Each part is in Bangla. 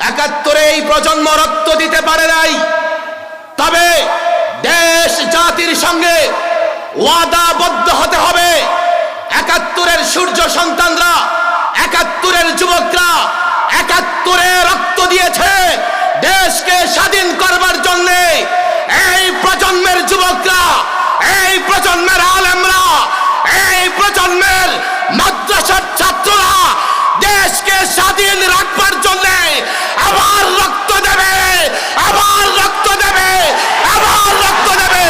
71-এ এই প্রজন্ম রক্ত দিতে পারে নাই, তবে দেশ জাতির সঙ্গে ওয়াদাবদ্ধ হতে হবে। 71-এর সূর্য সন্তানরা, 71-এর যুবকরা 71-এ রক্ত দিয়েছে দেশকে স্বাধীন করবার জন্য। এই প্রজন্মের যুবকরা, এই প্রজন্মের আলেমরা, এই প্রজন্মের মাদ্রাসার ছাত্ররা দেশকে স্বাধীন রাখবার জন্য আবার রক্ত দেবে, আবার রক্ত দেবে, আবার রক্ত দেবে।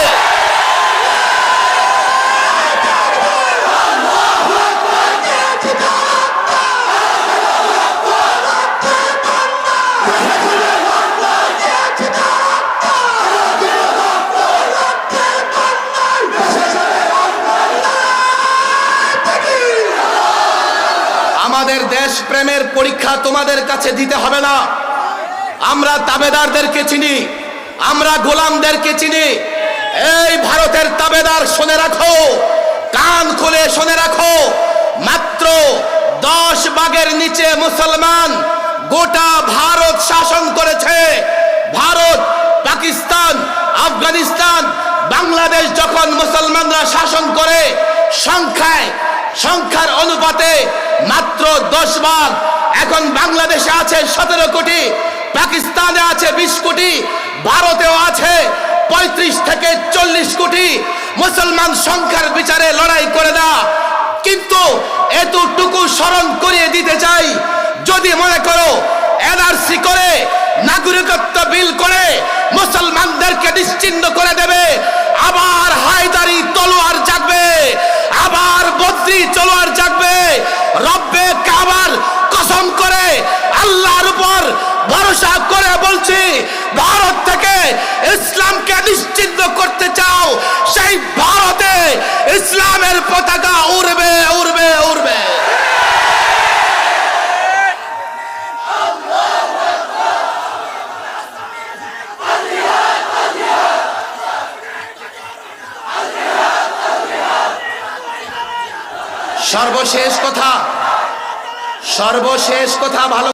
আমাদের দেশ প্রেমের পরীক্ষা তোমাদের কাছে দিতে হবে না। আমরা তাবেদারদেরকে চিনি, আমরা গোলামদেরকে চিনি। এই ভারতের তাবেদার শুনে রাখো, কান খুলে শুনে রাখো, মাত্র 10 ভাগের নিচে মুসলমান গোটা ভারত শাসন করেছে। ভারত, পাকিস্তান, আফগানিস্তান, বাংলাদেশ যখন মুসলমানরা শাসন করে সংখ্যার অনুপাতে মাত্র 10 ভাগ। এখন বাংলাদেশে আছে 17 কোটি, পাকিস্তানে আছে 20 কোটি, ভারতেও আছে 35 থেকে 40 কোটি মুসলমান। সংখ্যার বিচারে লড়াই করে না, কিন্তু এতটুকু স্মরণ করিয়ে দিতে চাই, যদি মনে করো এনআরসি করে, নাগরিকত্ব বিল করে মুসলমানদেরকে নিশ্চিহ্ন করে দেবে, আবার হায়দারি তলোয়ার জাগবে, আবার বদ্রি তলোয়ার জাগবে। রব্বে কাবার কসম করে আল্লাহর উপর ভরসা করে বলছি, ভারত থেকে ইসলামকে নিশ্চিহ্ন করতে চাও, সেই ভারতে ইসলামের পতাকা উড়বে, উড়বে, উড়বে। সর্বশেষ কথা ভালো